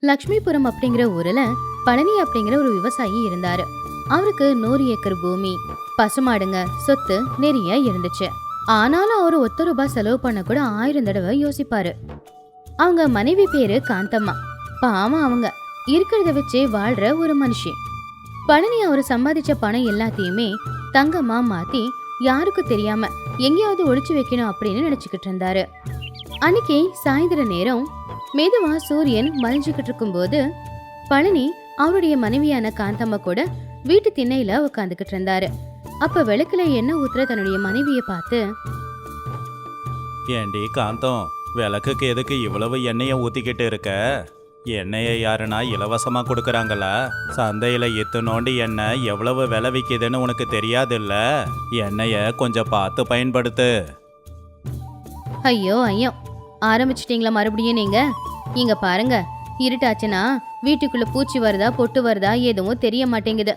லக்ஷ்மிபுரம் அப்படிங்கிற ஊர்ல பழனி அப்படிங்கிற ஒரு விவசாயி இருந்தாரு. அவருக்கு 100 ஏக்கர் பூமி, பசுமாடுங்க, சொத்து நிறைய இருந்துச்சு. ஆனாலும் அவரு ₹1 செலவு பண்ண கூட 1000 தடவை யோசிப்பாரு. அவங்க மனைவி பேரு காந்தம்மா. பாவம், அவங்க இருக்கிறத வச்சே வாழ்ற ஒரு மனுஷி. பழனி அவரு சம்பாதிச்ச பணம் எல்லாத்தையுமே தங்கமா மாத்தி யாருக்கும் தெரியாம எங்கேயாவது ஒளிச்சு வைக்கணும் அப்படின்னு நினைச்சுக்கிட்டு இருந்தாரு. அன்னைக்கு சாயந்தர நேரம் மெதுவா சூரியன் மறைஞ்சுக்கிட்டு இருக்கும்போது பழனி அவருடைய மனைவியான காந்தம்மா கூட வீட்டு திண்ணையில உட்காந்துக்கிட்டு இருந்தாரு. அப்ப விளக்குல எண்ணெய் ஊத்துற தன்னுடைய மனைவியை பார்த்து, ஏண்டி காந்தம், விளக்குக்கு எதுக்கு இவ்வளவு எண்ணெயை ஊத்திக்கிட்டு இருக்க? எண்ணெயை யாருன்னா இலவசமா கொடுக்கறாங்களா? சந்தையில இத்துனோண்டி எண்ணெய் எவ்வளவு விலை விற்கிதுன்னு உனக்கு தெரியாதுல்ல? எண்ணெய கொஞ்சம் பார்த்து பயன்படுத்து. ஐயோ ஐயோ, ஆரம்பிச்சிட்டீங்களா மறுபடியும் நீங்க? இங்க பாருங்க, இருட்டாச்சுன்னா வீட்டுக்குள்ள பூச்சி வருதா பொட்டு வருதா எதுவும் தெரிய மாட்டேங்குது.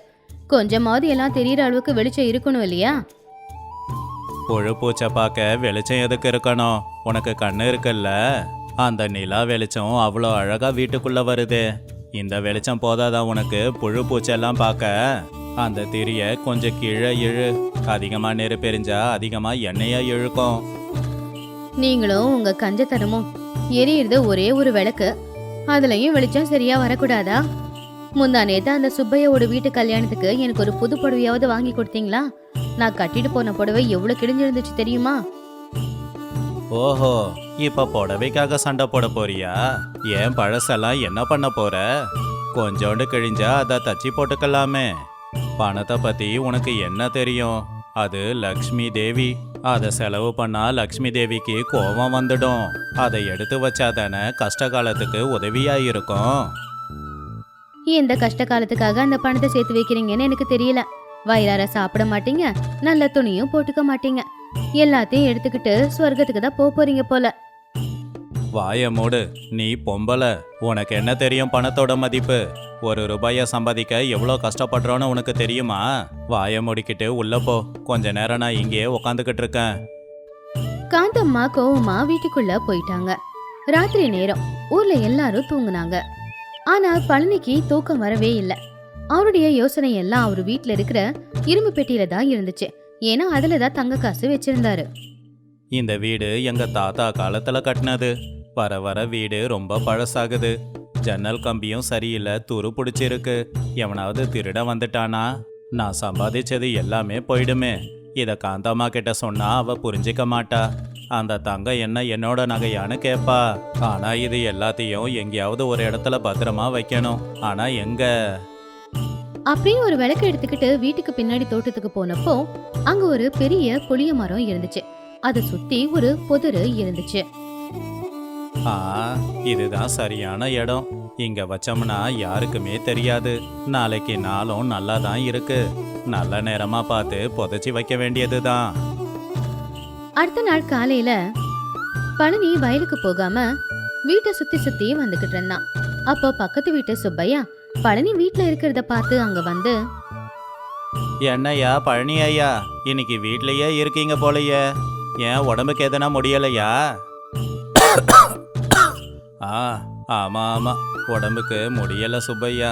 கொஞ்சமாவது எல்லாம் தெரியற அளவுக்கு வெளிச்சம் இருக்கணும் இல்லையா? புழு பூச்சை பார்க்க வெளிச்சம் எதுக்கு இருக்கணும்? உனக்கு கண்ணு இருக்குல்ல? அந்த நிலா வெளிச்சம் அவ்வளோ அழகா வீட்டுக்குள்ள வருது. இந்த வெளிச்சம் போதாதான் உனக்கு புழு பூச்செல்லாம் பார்க்க? அந்த திரிய கொஞ்சம் கீழே இழு. அதிகமா நெருப்பு எரிஞ்சா அதிகமா எண்ணெயா இழுக்கும். நீங்களும் உங்க கஞ்சத்தனமும் எரியுறது ஒரே ஒரு விளக்கு, அதுலயும் வெளிச்சம் சரியா வரக்கூடாதா? முந்தா நேத்து அந்த சுப்பையோட வீட்டு கல்யாணத்துக்கு எனக்கு ஒரு புது புடவையாவது வாங்கி கொடுத்தீங்களா? நான் கட்டிட்டு போன புடவை எவ்வளவு கிழிஞ்சிருந்துச்சு தெரியுமா? ஓஹோ, இப்ப புடவைக்காக சண்டை போட போறியா? ஏன் பழசெல்லாம் என்ன பண்ண போற? கொஞ்சோண்டு கிழிஞ்சா அதை தச்சு போட்டுக்கலாமே. பணத்தை பத்தி உனக்கு என்ன தெரியும்? அது லக்ஷ்மி தேவி. அதை செலவு பண்ணா லக்ஷ்மி தேவிக்கு கோபம் வந்துடும். அதை எடுத்து வச்சாதானே கஷ்ட காலத்துக்கு உதவியா இருக்கும். இந்த கஷ்ட காலத்துக்காக அந்த பணத்தை சேர்த்து வைக்கிறீங்கன்னு எனக்கு தெரியல. வயிறார சாப்பிட மாட்டீங்க, நல்ல துணியும் போட்டுக்க மாட்டீங்க. எல்லாத்தையும் எடுத்துக்கிட்டு சொர்க்கத்துக்கு தான் போறீங்க போல. வாய மூடு, நீ பொம்பளை. உனக்கு என்ன தெரியும் பணத்தோட மதிப்பு? ₹1 சம்பாதிக்க எவ்வளோ கஷ்டப்படுறோன்னு உனக்கு தெரியுமா? வாய மூடிக்கிட்டு உள்ள போ. கொஞ்ச நேரம் நான் இங்கேயே உக்காந்துக்கிட்டு இருக்கேன். காந்தம்மா கோவமா வீட்டுக்குள்ள போயிட்டாங்க. ராத்திரி நேரம் ஊர்ல எல்லாரும் தூங்குனாங்க. ஆனா பழனிக்கு தூக்கம் வரவே இல்லை. அவருடைய யோசனை எல்லாம் அவரு வீட்டுல இருக்கிற இரும்பு பெட்டியில தான் இருந்துச்சு. ஏன்னா அதுலதான் தங்க காசு வச்சிருந்தாரு. இந்த வீடு எங்க தாத்தா காலத்துல கட்டினது. வர வர வீடு ரொம்ப பழசாகுது. ஜன்னல் கம்பியும் சரியில்லை, துரு பிடிச்சிருக்கு. எவனாவது திருட வந்துட்டானா நான் சம்பாதிச்சது எல்லாமே போயிடுமே. இத காந்தம்மா கிட்ட சொன்னா அவ புரிஞ்சிக்க மாட்டா. அந்த தங்கம் என்ன என்னோட நகையான்னு கேப்பா. ஆனா இது எல்லாத்தையும் எங்கேயாவது ஒரு இடத்துல பத்திரமா வைக்கணும். ஆனா எங்க? அப்படியே ஒரு விளக்கு எடுத்துக்கிட்டு வீட்டுக்கு பின்னாடி தோட்டத்துக்கு போனப்போ அங்க ஒரு பெரிய புளிய மரம் இருந்துச்சு. அதை சுத்தி ஒரு புதரு இருந்துச்சு. இதுதான் சரியான இடம். இங்க வச்சோம்னா யாருக்குமே தெரியாது. நாளைக்கு நாளும் நல்லா தான் இருக்கு. நல்ல நேரமா பார்த்து புதைச்சி வைக்க வேண்டியதுதான். அடுத்த நாள் காலையில பழனி வயலுக்கு போகாம வீட்டை சுத்தி சுத்தி வந்துகிட்டு இருந்தான். அப்போ பக்கத்து வீட்டு சுப்பையா பழனி வீட்டுல இருக்கிறத பார்த்து அங்க வந்து, என்னையா பழனி ஐயா, இன்னைக்கு வீட்லயே இருக்கீங்க போலயே. ஏன் உடம்புக்கு எதனா முடியலையா? ஆமா ஆமா, உடம்புக்கு முடியல சுப்பையா.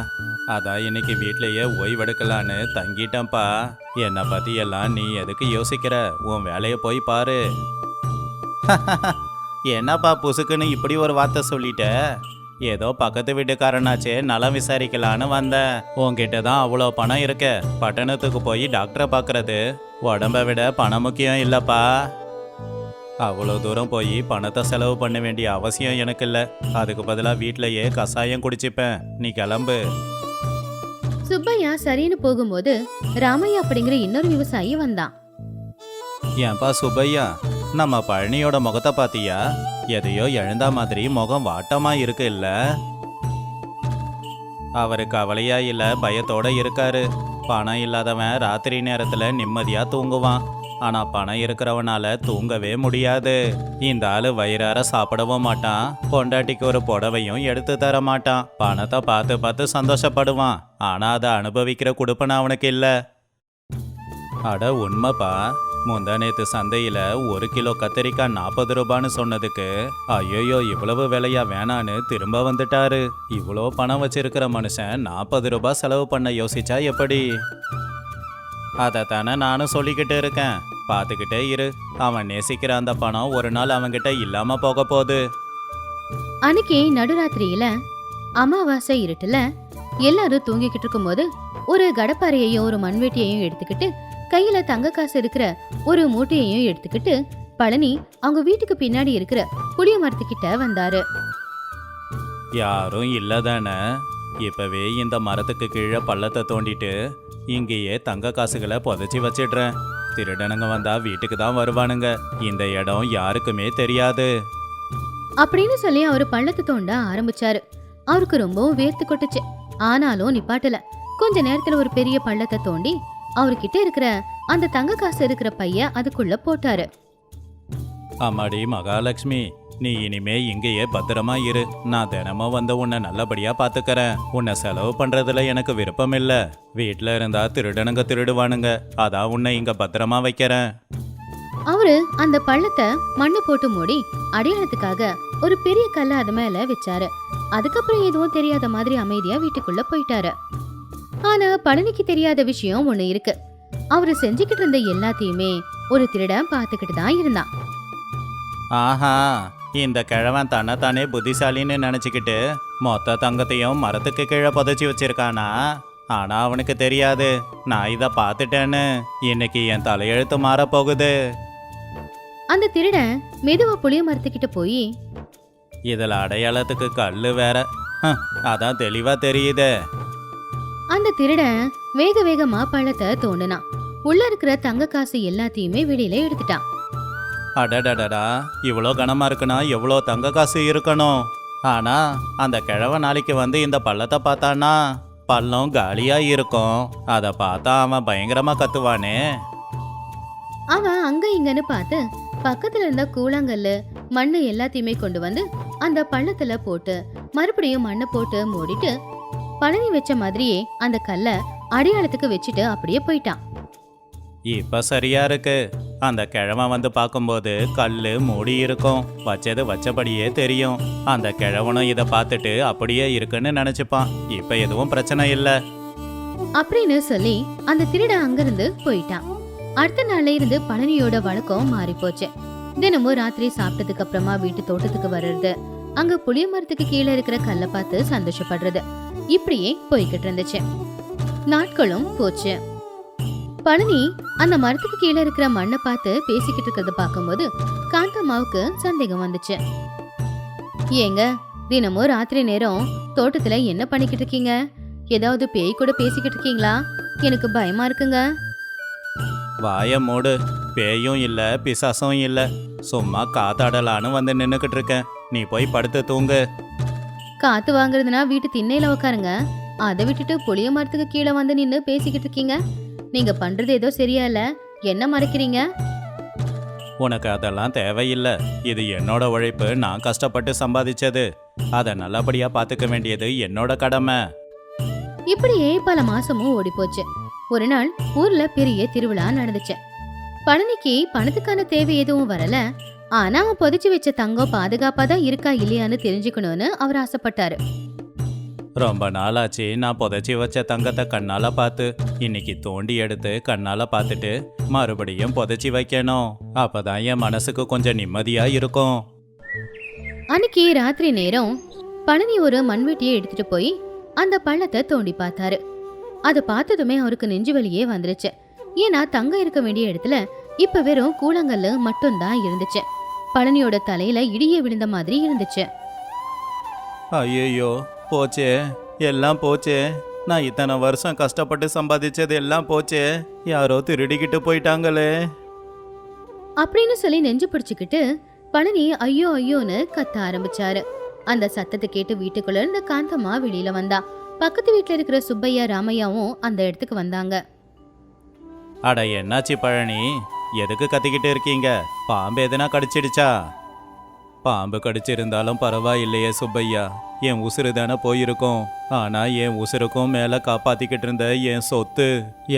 அதான் இன்னைக்கு வீட்லயே ஓய்வெடுக்கலான்னு தங்கிட்டேன்ப்பா. என்னை பத்தி எல்லாம் நீ எதுக்கு யோசிக்கிற? உன் வேலையை போய் பாரு. என்னப்பா புசுக்குன்னு இப்படி ஒரு வார்த்தை சொல்லிட்ட? ஏதோ பக்கத்து வீட்டுக்காரனாச்சே நலம் விசாரிக்கலான்னு வந்தேன். உன்கிட்ட தான் அவ்வளோ பணம் இருக்க. பட்டணத்துக்கு போய் டாக்டரை பார்க்கறது உடம்பை விட பணம் முக்கியம் இல்லப்பா. அவ்வளோ தூரம் போய் பணத்தை செலவு பண்ண வேண்டிய அவசியம் எனக்கு இல்லை. அதுக்கு பதிலாக வீட்டிலேயே கசாயம் குடிச்சுப்பேன். நீ கிளம்பு. சுப்பையா சரின்னு போகும்போது ராமையா அப்படிங்கிற இன்னொரு விவசாயி வந்தான். ஏன்பா சுப்பையா, நம்ம பழனியோட முகத்தை பாத்தியா? எதையோ எழுந்தா மாதிரி முகம் வாட்டமா இருக்கு இல்ல? அவரு கவலையா இல்ல, பயத்தோட இருக்காரு. பணம் இல்லாதவன் ராத்திரி நேரத்துல நிம்மதியா தூங்குவான். ஆனா பணம் இருக்கிறவனால தூங்கவே முடியாது. இந்த ஆளு வயிறார சாப்பிடவும் மாட்டான். பொண்டாட்டிக்கு ஒரு புடவையும் எடுத்து தர மாட்டான். பணத்தை பார்த்து பார்த்து சந்தோஷப்படுவான். ஆனா அதை அனுபவிக்கிற குடுப்பன அவனுக்கு இல்ல. அட உண்மைப்பா, முந்தா நேத்து சந்தையில 1 கிலோ கத்தரிக்காய் 40 ரூபான்னு சொன்னதுக்கு ஐயோ இவ்வளவு விலையா வேணான்னு திரும்ப வந்துட்டாரு. இவ்வளோ பணம் வச்சிருக்கிற மனுஷன் 40 ரூபாய் செலவு பண்ண யோசிச்சா எப்படி? அதைத்தானே நானும் சொல்லிக்கிட்டு இருக்கேன். பார்த்துக்கிட்டே இரு, அவன் நேசிக்கிற அந்த பணம் ஒரு நாள் அவன்கிட்ட இல்லாம போக போகுது. அன்னைக்கு நடுராத்திரியில அமாவாசை இருட்டுல எல்லாரும் தூங்கிக்கிட்டு இருக்கும்போது ஒரு கடப்பாறையையும் ஒரு மண்வெட்டியையும் எடுத்துக்கிட்டு கையில தங்க காசு இருக்கிற ஒரு மூட்டையையும் எடுத்துக்கிட்டு பழனி அவங்க வீட்டுக்கு பின்னாடி இருக்கிற புளிய மரத்துக்கிட்ட வந்தாரு. யாரும் இல்லதானே? இப்பவே இந்த மரத்துக்கு கீழே பள்ளத்தை தோண்டிட்டு இங்கேயே தங்க காசுகளை புதைச்சி வச்சிடுறேன். திருடனுங்க வந்தா வீட்டுக்கு தான் வருவானுங்க. இந்த இடம் யாருக்குமே தெரியாது அப்படின்னு சொல்லி அவரு பள்ளத்தை தோண்ட ஆரம்பிச்சாரு. அவருக்கு ரொம்பவும் வேர்த்து கொட்டுச்சு. ஆனாலும் நிப்பாட்டல. கொஞ்ச நேரத்துல ஒரு பெரிய பள்ளத்தை தோண்டி அவர்கிட்ட இருக்கிற அந்த தங்க காசு இருக்கிற பைய அதுக்குள்ள போட்டாரு. அம்மாடி மகாலட்சுமி, நீ இனிமே இங்கேயே பத்திரமா இரு. நான் தினமும் வந்து உன்னை நல்லபடியா பாத்துக்கறேன். உன்னை செலவு பண்றதுல எனக்கு விருப்பம் இல்ல. வீட்டுல இருந்தா திருடனுங்க திருடுவானுங்க. அதான் உன்னை இங்க பத்திரமா வைக்கிறேன். அவரு அந்த பள்ளத்தை மண்ணு போட்டு மூடி அடையாளத்துக்காக ஒரு பெரிய கல்ல அது மேல வச்சாரு. அதுக்கப்புறம் எதுவும் தெரியாத மாதிரி அமைதியா வீட்டுக்குள்ள போயிட்டாரு. ஆனா பழனிக்கு தெரியாத விஷயம் ஒண்ணு இருக்கு. அவரு செஞ்சுக்கிட்டு இருந்த எல்லாத்தையுமே ஒரு திருடன் பாத்துக்கிட்டு தான் இருந்தான். ஆஹா, இந்த கிழவன் தன்னைத்தானே புத்திசாலின்னு நினைச்சுக்கிட்டு மொத்த தங்கத்தையும் மரத்துக்கு கீழே புதைச்சி வச்சிருக்கானா? ஆனா அவனுக்கு தெரியாது நான் இதை பார்த்துட்டேன்னு. இன்னைக்கு என் தலையெழுத்து மாறப்போகுது. அந்த திருடன் மெதுவா புளிய மரத்துக்கிட்ட போய், இதுல அடையாளத்துக்கு கல்லு வேற. அதான் தெளிவா தெரியுதே. அந்த திருடன் வேக வேகமா பள்ளத்தை தோண்டினான். உள்ள இருக்கிற தங்க காசு எல்லாத்தையுமே வெளியில எடுத்துட்டான். அடடடடா, இவ்வளோ கனமா இருக்குன்னா எவ்வளோ தங்க காசு இருக்கணும். ஆனா அந்த கிழவ நாளைக்கு வந்து இந்த பள்ளத்தை பார்த்தானா பள்ளம் காலியா இருக்கும். அதை பார்த்தா அவன் பயங்கரமா கத்துவானே. அவன் அங்க இங்கன்னு பார்த்து பக்கத்துல இருந்த கூழாங்கல்லு மண்ணு எல்லாத்தையுமே கொண்டு வந்து அந்த பள்ளத்துல போட்டு மறுபடியும் மண்ணை போட்டு மூடிட்டு பழனி வச்ச மாதிரியே அந்த கல்ல அடையாளத்துக்கு வச்சுட்டு அப்படியே போயிட்டான். இப்ப சரியா இருக்கு. அந்த கிழவன் வந்து பார்க்கும்போது கல்லு மூடி இருக்கும். வச்சது வச்சபடியே தெரியும். அந்த கிழவனும் இதை பார்த்துட்டு அப்படியே இருக்குன்னு நினைச்சுப்பான். இப்ப எதுவும் பிரச்சனை இல்லை அப்படின்னு சொல்லி அந்த திருடன் அங்கிருந்து போயிட்டான். அடுத்த நாள்ல இருந்து பழனியோட வழக்கம் மாறி போச்சு. தினமும் ராத்திரி சாப்பிட்டதுக்கு அப்புறமா வீட்டு தோட்டத்துக்கு வர்றது, அங்க புளிய மரத்துக்கு கீழே இருக்கிற கல்லை பார்த்து சந்தோஷப்படுறது, இப்படியே போய்கிட்டு இருந்துச்சு. நாட்களும் போச்சு. பழனி அந்த மரத்துக்கு கீழே இருக்கிற மண்ணை பார்த்து பேசிக்கிட்டு இருக்கிறத பார்க்கும்போது காந்தம்மாவுக்கு சந்தேகம் வந்துச்சு. ஏங்க, தினமும் ராத்திரி நேரம் தோட்டத்துல என்ன பண்ணிக்கிட்டு இருக்கீங்க? ஏதாவது பேய் கூட பேசிக்கிட்டு இருக்கீங்களா? எனக்கு பயமா இருக்குங்க. வாய மூடு. பேயும் இல்ல பிசாசும் இல்ல. சும்மா காத்தாடலான்னு வந்து நின்னுக்கிட்டு இருக்கேன். நீ போய் படுத்து தூங்கு. காத்து வாங்குறதுனா வீட்டு திண்ணையில உட்காருங்க. அதை விட்டுட்டு புளிய மரத்துக்கு கீழே வந்து நின்னு பேசிக்கிட்டு இருக்கீங்க. நீங்க பண்றது ஏதோ சரியா இல்ல. என்ன மறைக்கிறீங்க? உனக்கு அதெல்லாம் தேவையில்லை. இது என்னோட உழைப்பு. நான் கஷ்டப்பட்டு சம்பாதிச்சது. அதை நல்லபடியா பாத்துக்க வேண்டியது என்னோட கடமை. இப்படியே பல மாசமும் ஓடி போச்சு. ஒரு நாள் ஊர்ல பெரிய திருவிழா நடந்துச்சு. பழனிக்கு பணத்துக்கான தேவை எதுவும் வரல. ஆனா அவன் புதைச்சு வச்ச தங்கம் பாதுகாப்பா தான் இருக்கா இல்லையான்னு தெரிஞ்சுக்கணும்னு அவர் ஆசைப்பட்டாரு. ரொம்ப நாளாச்சு நான் புதைச்சி வச்ச தங்கத்தை கண்ணால பார்த்து. இன்னைக்கு தோண்டி எடுத்து கண்ணால பார்த்துட்டு மறுபடியும் புதைச்சி வைக்கணும். அப்பதான் என் மனசுக்கு கொஞ்சம் நிம்மதியா இருக்கும். அன்னைக்கு ராத்திரி நேரம் பழனி ஒரு மண்வெட்டியை எடுத்துட்டு போய் அந்த பள்ளத்தை தோண்டி பார்த்தாரு. அதை பார்த்ததுமே அவருக்கு நெஞ்சு வலியே வந்துருச்சு. ஏன்னா தங்கம் இருக்க வேண்டிய இடத்துல இப்ப வெறும் கூழாங்கல்லு மட்டும்தான் இருந்துச்சு. பழனியோட தலையில இடியே விழுந்த மாதிரி இருந்துச்சு. ஐயோ, போச்சே, எல்லாம் போச்சே. நான் இத்தனை வருஷம் கஷ்டப்பட்டு சம்பாதிச்சது எல்லாம் போச்சே. யாரோ திருடிக்கிட்டு போயிட்டாங்களே அப்படின்னு சொல்லி நெஞ்சு பிடிச்சுக்கிட்டு பழனி ஐயோ ஐயோன்னு கத்த ஆரம்பிச்சாரு. அந்த சத்தத்தை கேட்டு வீட்டுக்குள்ள இருந்த காந்தம்மா வெளியில வந்தா. பக்கத்து வீட்டுல இருக்கிற சுப்பையா ராமையாவும் அந்த இடத்துக்கு வந்தாங்க. அட என்னாச்சு பழனி, எதுக்கு கத்திக்கிட்டு இருக்கீங்க? பாம்பு எதுனா கடிச்சிடுச்சா? பாம்பு கடிச்சிருந்தாலும் பரவாயில்லையே சுப்பையா, என் உசுறு தானே போயிருக்கும். ஆனா என் உசுருக்கும் மேல காப்பாத்திக்கிட்டு இருந்த என் சொத்து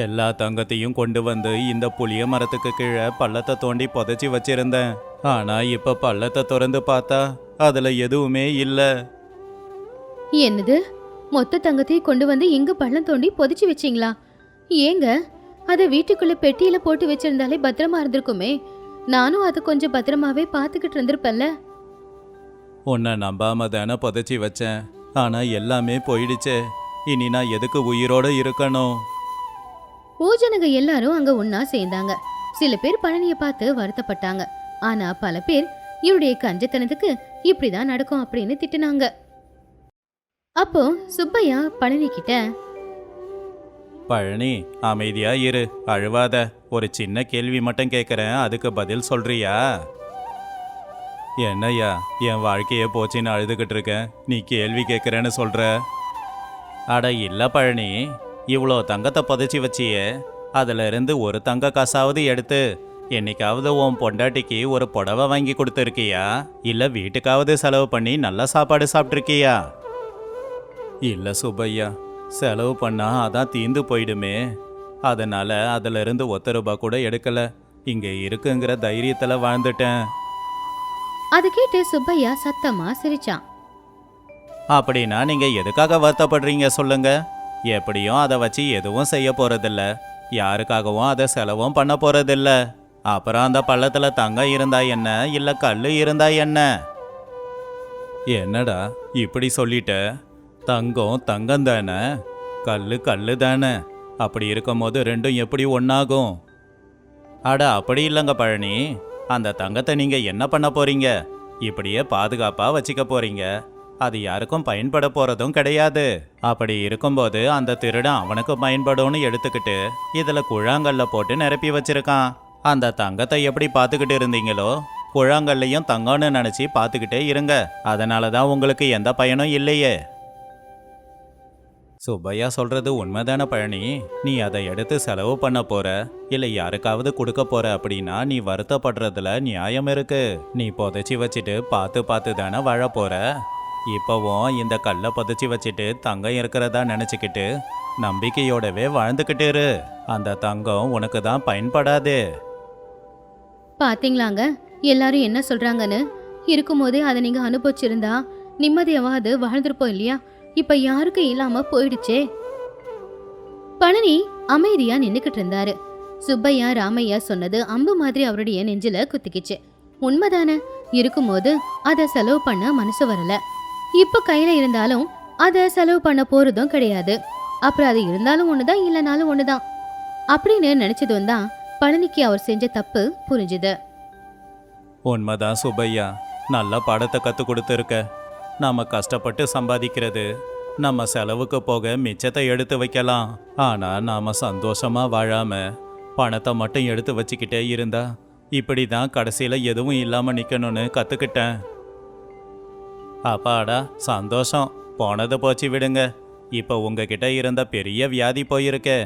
எல்லா தங்கத்தையும் கொண்டு வந்து இந்த புளிய மரத்துக்கு கீழே பள்ளத்தை தோண்டி புதைச்சி வச்சிருந்தேன். ஆனா இப்ப பள்ளத்தை திறந்து பார்த்தா அதுல எதுவுமே இல்ல. என்னது, மொத்த தங்கத்தையும் கொண்டு வந்து இங்க பள்ளம் தோண்டி புதைச்சு வச்சீங்களா? ஏங்க, அதை வீட்டுக்குள்ள பெட்டியில போட்டு வச்சிருந்தாலே பத்திரமா இருந்திருக்குமே. நானும் அது கொஞ்சம் பத்திரமாவே பாத்துக்கிட்டு இருந்திருப்பேன்ல. உன்னை நம்பாம தானே புதைச்சி வச்சேன். ஆனா எல்லாமே போயிடுச்சே. இனி நான் எதுக்கு உயிரோட இருக்கணும்? பூஜனங்க எல்லாரும் அங்க ஒன்னா சேர்ந்தாங்க. சில பேர் பழனியை பார்த்து வருத்தப்பட்டாங்க. ஆனா பல பேர் இவருடைய கஞ்சத்தனத்துக்கு இப்படிதான் நடக்கும் அப்படின்னு திட்டுனாங்க. அப்போ சுப்பையா பழனி கிட்ட, பழனி, அமைதியா இரு, அழுவாத. ஒரு சின்ன கேள்வி மட்டும் கேட்குறேன், அதுக்கு பதில் சொல்றியா? என்னய்யா, என் வாழ்க்கையே போச்சுன்னு அழுதுகிட்டு இருக்கேன், நீ கேள்வி கேட்குறேன்னு சொல்ற? அட இல்லை பழனி, இவ்வளோ தங்கத்தை புதைச்சி வச்சியே, அதுல இருந்து ஒரு தங்க காசாவது எடுத்து என்னைக்காவது உன் பொண்டாட்டிக்கு ஒரு புடவை வாங்கி கொடுத்துருக்கியா? இல்லை வீட்டுக்காவது செலவு பண்ணி நல்ல சாப்பாடு சாப்பிட்ருக்கியா? இல்லை சுப்பையா, செலவு பண்ணா அதான் தீந்து போயிடுமே. அதனால அதுல இருந்து ₹1 கூட எடுக்கல. இங்க இருக்குங்கிற தைரியத்துல வாழ்ந்துட்டேன். அதை கேட்டு சுப்பையா சத்தமா சிரிச்சான். அப்படின்னா நீங்க எதுக்காக வருத்தப்படுறீங்க சொல்லுங்க? எப்படியும் அதை வச்சு எதுவும் செய்ய போறதில்ல, யாருக்காகவும் அதை செலவும் பண்ண போறதில்ல. அப்புறம் அந்த பள்ளத்துல தங்கம் இருந்தா என்ன, இல்ல கல்லு இருந்தா என்ன? என்னடா இப்படி சொல்லிட்ட? தங்கம் தங்கம் தானே, கல்லு கல்லு தானே. அப்படி இருக்கும்போது ரெண்டும் எப்படி ஒன்றாகும்? அட அப்படி இல்லைங்க பழனி, அந்த தங்கத்தை நீங்க என்ன பண்ண போறீங்க? இப்படியே பாதுகாப்பா வச்சுக்க போறீங்க. அது யாருக்கும் பயன்பட போறதும் கிடையாது. அப்படி இருக்கும்போது அந்த திருடன் அவனுக்கு பயன்படும்னு எடுத்துக்கிட்டு இதுல குழாங்கல்ல போட்டு நிரப்பி வச்சிருக்கான். அந்த தங்கத்தை எப்படி பார்த்துக்கிட்டு இருந்தீங்களோ, குழாங்கல்லையும் தங்கம்னு நினைச்சு பார்த்துக்கிட்டே இருங்க. அதனால தான் உங்களுக்கு எந்த பயனும் இல்லையே. சுப்பையா சொல்றது உண்மைதானே பழனி? நீ அதை எடுத்து செலவு பண்ண போற, இல்லை யாருக்காவது கொடுக்க போற அப்படின்னா நீ வருத்தப்படுறதுல நியாயம் இருக்கு. நீ புதைச்சி வச்சுட்டு பார்த்து பார்த்து தானே வாழ போற. இப்போவும் இந்த கல்லை புதைச்சி வச்சுட்டு தங்கம் இருக்கிறதா நினச்சிக்கிட்டு நம்பிக்கையோடவே வாழ்ந்துக்கிட்டு இரு. அந்த தங்கம் உனக்கு தான் பயன்படாது. பாத்தீங்களாங்க எல்லாரும் என்ன சொல்றாங்கன்னு? இருக்கும்போதே அதை நீங்க அனுபவிச்சிருந்தா நிம்மதியாவது வாழ்ந்திருப்போம் இல்லையா? இப்ப யாருக்கு இல்லாம போயிடுச்சே. பழனி அமைதியா நின்னுக்கிட்டு இருந்தாரு. சுப்பையா ராமையா சொன்னது அம்பு மாதிரி அவருடைய நெஞ்சில குத்திக்கிச்சு. உண்மைதானே, இருக்கும்போது அதை செலவு பண்ண மனசு வரல. இப்ப கையில இருந்தாலும் அதை செலவு பண்ண போறதும் கிடையாது. அப்புறம் அது இருந்தாலும் ஒண்ணுதான், இல்லைனாலும் ஒண்ணுதான் அப்படின்னு நினைச்சதும் தான் பழனிக்கு அவர் செஞ்ச தப்பு புரிஞ்சுது. உண்மைதான் சுப்பையா, நல்ல பாடத்தை கற்றுக் கொடுத்துருக்க. நாம் கஷ்டப்பட்டு சம்பாதிக்கிறது நம்ம செலவுக்கு போக மிச்சத்தை எடுத்து வைக்கலாம். ஆனால் நாம் சந்தோஷமாக வாழாமல் பணத்தை மட்டும் எடுத்து வச்சுக்கிட்டே இருந்தா இப்படி தான் கடைசியில் எதுவும் இல்லாமல் நிற்கணும்னு கற்றுக்கிட்டேன். அப்பாடா சந்தோஷம், போனது போச்சு விடுங்க. இப்போ உங்ககிட்ட இருந்த பெரிய வியாதி போயிருக்கே,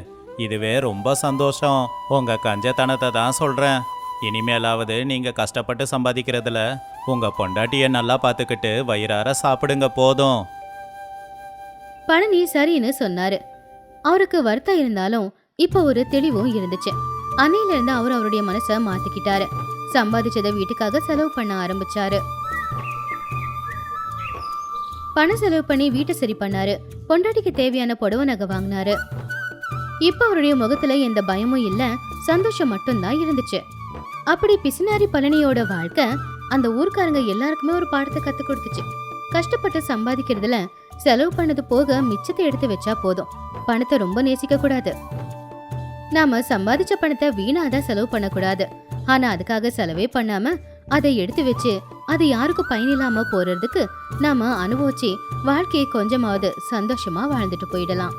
இதுவே ரொம்ப சந்தோஷம். உங்கள் கஞ்சத்தனத்தை தான் சொல்கிறேன். இனிமேலாவது நீங்கள் கஷ்டப்பட்டு சம்பாதிக்கிறதுல உங்கள் பொண்டாட்டியை நல்லா பார்த்துக்கிட்டு வயிறார சாப்பிடுங்க போதும். பழனி சரின்னு சொன்னாரு. அவருக்கு வருத்தம் இருந்தாலும் இப்ப ஒரு தெளிவும் இருந்துச்சு. அன்னையில இருந்து அவர் அவருடைய மனசை மாத்திக்கிட்டாரு. சம்பாதிச்சதை வீட்டுக்காக செலவு பண்ண ஆரம்பிச்சாரு. பணம் செலவு பண்ணி வீட்டை சரி பண்ணாரு. பொண்டாட்டிக்கு தேவையான புடவை நகை வாங்கினாரு. இப்ப அவருடைய முகத்துல எந்த பயமும் இல்ல, சந்தோஷம் மட்டும்தான் இருந்துச்சு. அப்படி பிசினாரி பழனியோட வாழ்க்கை அந்த ஊர்க்காரங்க எல்லாருக்குமே ஒரு பாடத்தை கத்து கொடுத்துச்சு. கஷ்டப்பட்டு சம்பாதிக்கிறதுல செலவு பண்ணது போக மிச்சத்தை எடுத்து வச்சா போதும். பணத்தை ரொம்ப நேசிக்க கூடாது. நாம சம்பாதிச்ச பணத்தை வீணாதான் செலவு பண்ணக்கூடாது. ஆனா அதுக்காக செலவே பண்ணாம அதை எடுத்து வச்சு அது யாருக்கும் பயனில்லாம போறதுக்கு நாம அனுபவிச்சு வாழ்க்கையை கொஞ்சமாவது சந்தோஷமா வாழ்ந்துட்டு போயிடலாம்.